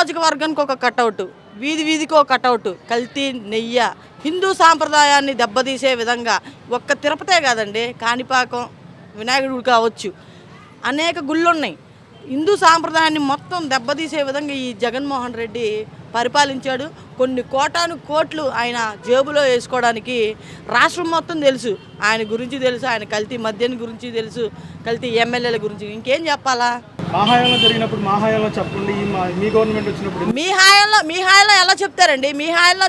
నియోజకవర్గానికి ఒక కటౌట్, వీధి వీధికి ఒక కటౌట్, కల్తీ నెయ్యి, హిందూ సాంప్రదాయాన్ని దెబ్బతీసే విధంగా ఒక్క తిరుపతే కాదండి, కాణిపాకం వినాయకుడు కావచ్చు, అనేక గుళ్ళు ఉన్నాయి. హిందూ సాంప్రదాయాన్ని మొత్తం దెబ్బతీసే విధంగా ఈ జగన్మోహన్ రెడ్డి పరిపాలించాడు. కొన్ని కోటాను కోట్లు ఆయన జేబులో వేసుకోవడానికి రాష్ట్రం మొత్తం తెలుసు. ఆయన గురించి తెలుసు, ఆయన కల్తీ మద్యాన్ని గురించి తెలుసు, కల్తీ ఎమ్మెల్యేల గురించి ఇంకేం చెప్పాలా? మా హయాంలో జరిగినప్పుడు మా హయాంలో చెప్పండి, మీ గవర్నమెంట్ వచ్చినప్పుడు మీ హయాంలో ఎలా చెప్తారండి? మీ హయాంలో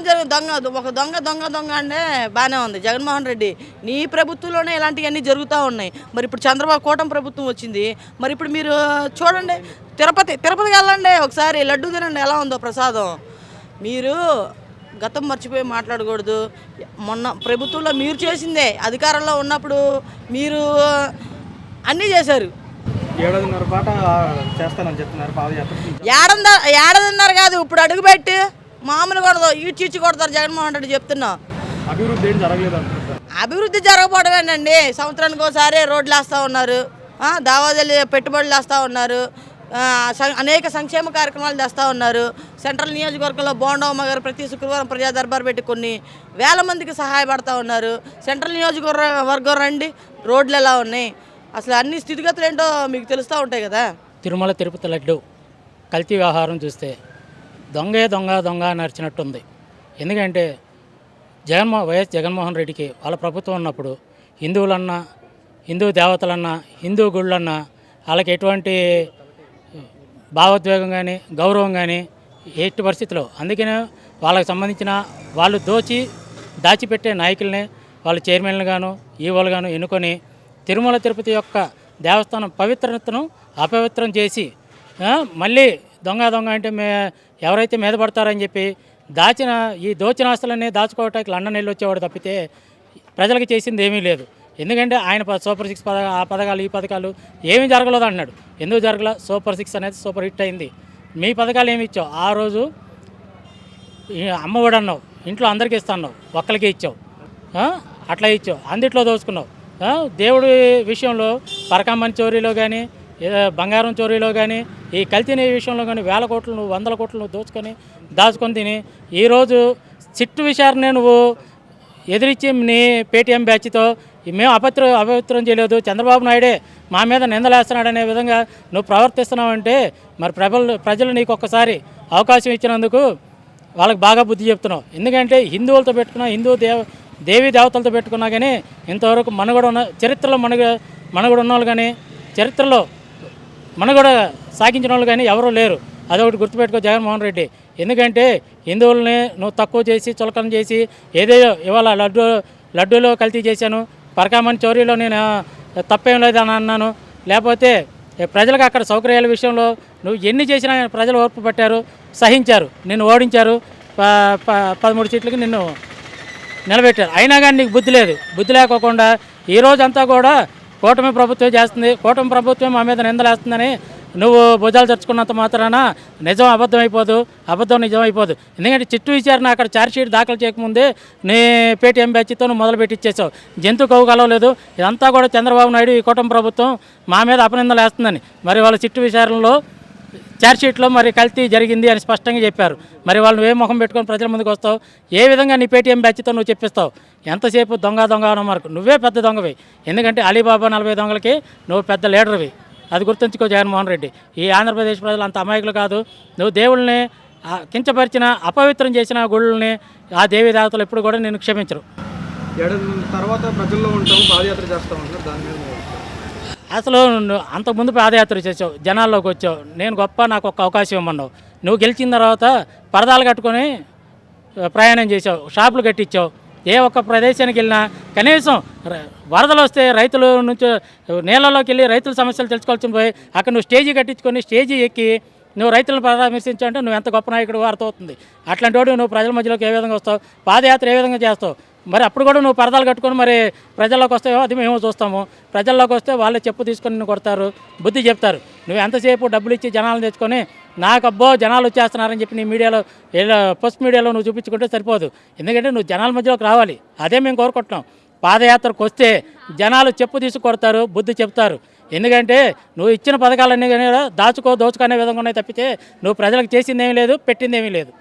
ఒక దొంగ అంటే బాగానే ఉంది జగన్మోహన్ రెడ్డి. నీ ప్రభుత్వంలోనే ఇలాంటివన్నీ జరుగుతూ ఉన్నాయి. మరి ఇప్పుడు చంద్రబాబు కూటమి ప్రభుత్వం వచ్చింది. మరి ఇప్పుడు మీరు చూడండి, తిరుపతికి వెళ్ళండి, ఒకసారి లడ్డు తినండి ఎలా ఉందో ప్రసాదం. మీరు గతం మర్చిపోయి మాట్లాడకూడదు. మొన్న ప్రభుత్వంలో మీరు చేసిందే, అధికారంలో ఉన్నప్పుడు మీరు అన్నీ చేశారు. 7.5 పాట చేస్తానని చెప్తున్నారు పాదయాత్ర. ఏడాదిన్నర కాదు, ఇప్పుడు అడుగుపెట్టి మామూలు కొడదు, ఈడ్చిచ్చి కొడతారు జగన్మోహన్ రెడ్డి. చెప్తున్నా, అభివృద్ధి ఏం జరగలేదు అంటున్నారు. అభివృద్ధి జరగకపోవడం ఏంటండి? సంవత్సరానికి ఒకసారి రోడ్లు వేస్తూ ఉన్నారు, దావాదాలు పెట్టుబడులు వేస్తూ ఉన్నారు, అనేక సంక్షేమ కార్యక్రమాలు తెస్తూ ఉన్నారు. సెంట్రల్ నియోజకవర్గంలో బోండమ్మ గారు ప్రతి శుక్రవారం ప్రజా దర్బార్ పెట్టి కొన్ని వేల మందికి సహాయపడుతూ ఉన్నారు. సెంట్రల్ నియోజకవర్గం రండి, రోడ్లు ఎలా ఉన్నాయి, అసలు అన్ని స్థితిగతులు ఏంటో మీకు తెలుస్తూ ఉంటాయి కదా. తిరుమల తిరుపతి లడ్డు కల్తీ వ్యవహారం చూస్తే దొంగ నడిచినట్టుంది. ఎందుకంటే వైఎస్ జగన్మోహన్ రెడ్డికి వాళ్ళ ప్రభుత్వం ఉన్నప్పుడు హిందువులన్నా, హిందూ దేవతలన్నా, హిందూ గుళ్ళన్నా వాళ్ళకి ఎటువంటి భావోద్వేగం కానీ గౌరవం కానీ ఎట్టి పరిస్థితిలో, అందుకనే వాళ్ళకి సంబంధించిన వాళ్ళు దాచిపెట్టే నాయకుల్ని వాళ్ళు చైర్మన్లు గాను ఈవోలు గాను ఎన్నుకొని తిరుమల తిరుపతి యొక్క దేవస్థానం పవిత్రతను అపవిత్రం చేసి మళ్ళీ దొంగ అంటే ఎవరైతే మీద పడతారని చెప్పి దోచిన ఆస్తులన్నీ దాచుకోవటానికి లండన్ వెళ్ళి వచ్చేవాడు తప్పితే ప్రజలకు చేసింది ఏమీ లేదు. ఎందుకంటే ఆయన సూపర్ 6 పథకాలు ఈ పథకాలు ఏమీ జరగలేదు అంటున్నాడు. ఎందుకు జరగల? సూపర్ 6 అనేది సూపర్ హిట్ అయింది. మీ పథకాలు ఏమి ఇచ్చావు? ఆ రోజు అమ్మఒడి అన్నావు, ఇంట్లో అందరికీ ఇస్తున్నావు, ఒక్కరికే ఇచ్చావు, అట్లా ఇచ్చావు, అందిట్లో దోచుకున్నావు. దేవుడి విషయంలో పరకామణి చోరీలో కానీ, బంగారం చోరీలో కానీ, ఈ కల్తీ విషయంలో కానీ 1000 కోట్లు 100 కోట్లు దాచుకొని తిని ఈరోజు సిట్టు విచారణ నువ్వు ఎదిరించి నీ పేటీఎం బ్యాచ్తో మేము అపవిత్రం చేయలేదు, చంద్రబాబు నాయుడే మా మీద నిందలేస్తున్నాడనే విధంగా నువ్వు ప్రవర్తిస్తున్నావంటే మరి ప్రజలు నీకు ఒక్కసారి అవకాశం ఇచ్చినందుకు వాళ్ళకి బాగా బుద్ధి చెప్తున్నావు. ఎందుకంటే హిందువులతో పెట్టుకున్నా, దేవీ దేవతలతో పెట్టుకున్నా కానీ ఇంతవరకు చరిత్రలో మనుగడ ఉన్నవాళ్ళు కానీ, చరిత్రలో మనుగడ సాగించిన వాళ్ళు కానీ ఎవరూ లేరు. అదొకటి గుర్తుపెట్టుకో జగన్మోహన్ రెడ్డి. ఎందుకంటే హిందువుల్ని నువ్వు తక్కువ చేసి చులకన చేసి ఇవాళ లడ్డూలో కల్తీ చేశాను, పరకామణి చోరీలో నేను తప్పేం లేదని అన్నాను, లేకపోతే ప్రజలకు అక్కడ సౌకర్యాల విషయంలో నువ్వు ఎన్ని చేసినా ప్రజలు ఓర్పు పట్టారు, సహించారు, నిన్ను ఓడించారు, 13 సీట్లకి నిన్ను నిలబెట్టారు. అయినా కానీ నీకు బుద్ధి లేదు. బుద్ధి లేకోకుండా ఈరోజంతా కూడా కూటమి ప్రభుత్వం చేస్తుంది, కూటమి ప్రభుత్వం మా మీద నిందలేస్తుందని నువ్వు భుజాలు తెచ్చుకున్నంత మాత్రాన అబద్ధం నిజం అయిపోదు. ఎందుకంటే చిట్టు విచారణ అక్కడ ఛార్జ్షీట్ దాఖలు చేయకముందే నీ పేటీఎం బ్యాచ్తో నువ్వు మొదలుపెట్టి ఇచ్చేసావు. జంతు కవ్వు కలవలేదు. ఇదంతా కూడా చంద్రబాబు నాయుడు ఈ కూటమి ప్రభుత్వం మా మీద అపనిందలు వేస్తుందని. మరి వాళ్ళ చిట్టు విచారణలో ఛార్జ్షీట్లో మరి కల్తీ జరిగింది అని స్పష్టంగా చెప్పారు. మరి వాళ్ళు నువ్వే ముఖం పెట్టుకొని ప్రజల ముందుకు వస్తావు? ఏ విధంగా నీ పేటీఎం బ్యాచ్తో నువ్వు చెప్పిస్తావు? ఎంతసేపు దొంగ అన్న మార్కు. నువ్వే పెద్ద దొంగవి. ఎందుకంటే అలీబాబా 40 దొంగలకి నువ్వు పెద్ద లీడర్వి. అది గుర్తుంచుకో జగన్మోహన్ రెడ్డి. ఈ ఆంధ్రప్రదేశ్ ప్రజలు అంత అమాయకులు కాదు. నువ్వు దేవుళ్ళని కించపరిచిన, అపవిత్రం చేసిన గుళ్ళని ఆ దేవీ దేవతలు ఎప్పుడు కూడా నేను క్షమించరు. తర్వాత ప్రజల్లో ఉంటాము, పాదయాత్ర చేస్తూ ఉంటారు. దాని మీద అసలు అంతకుముందు పాదయాత్ర చేసావు, జనాల్లోకి వచ్చావు, నేను గొప్ప, నాకు ఒక అవకాశం ఇవ్వమన్నావు. నువ్వు గెలిచిన తర్వాత పరదాలు కట్టుకొని ప్రయాణం చేసావు, షాపులు కట్టించావు. ఏ ఒక్క ప్రదేశానికి వెళ్ళినా కనీసం వరదలు వస్తే రైతుల నుంచి నీళ్ళలోకి వెళ్ళి రైతుల సమస్యలు తెలుసుకోవాల్సిన పోయి అక్కడ నువ్వు స్టేజీ కట్టించుకొని స్టేజీ ఎక్కి నువ్వు రైతులను పరామర్శించాలంటే నువ్వు ఎంత గొప్ప నాయకుడు అర్థమవుతుంది. అట్లాంటి వాడు నువ్వు ప్రజల మధ్యలోకి ఏ విధంగా వస్తావు, పాదయాత్ర ఏ విధంగా చేస్తావు? మరి అప్పుడు కూడా నువ్వు పరదాలు కట్టుకొని మరి ప్రజల్లోకి వస్తావో అది మేము చూస్తాము. ప్రజల్లోకి వస్తే వాళ్ళే చెప్పు తీసుకొని నిన్ను కొడతారు, బుద్ధి చెప్తారు. నువ్వు ఎంతసేపు డబ్బులు ఇచ్చి జనాలను తెచ్చుకొని నాకు అబ్బో జనాలు వచ్చేస్తున్నారని చెప్పి నీ మీడియాలో పోస్ట్ మీడియాలో నువ్వు చూపించుకుంటే సరిపోదు. ఎందుకంటే నువ్వు జనాల మధ్యలోకి రావాలి, అదే మేము కోరుకుంటున్నాం. పాదయాత్రకు వస్తే జనాలు చెప్పు తీసి కొడతారు, బుద్ధి చెప్తారు. ఎందుకంటే నువ్వు ఇచ్చిన పథకాలన్నీ కానీ దోచుకునే విధంగా ఉన్నాయి తప్పితే నువ్వు ప్రజలకు చేసిందేమీ లేదు, పెట్టిందేమీ లేదు.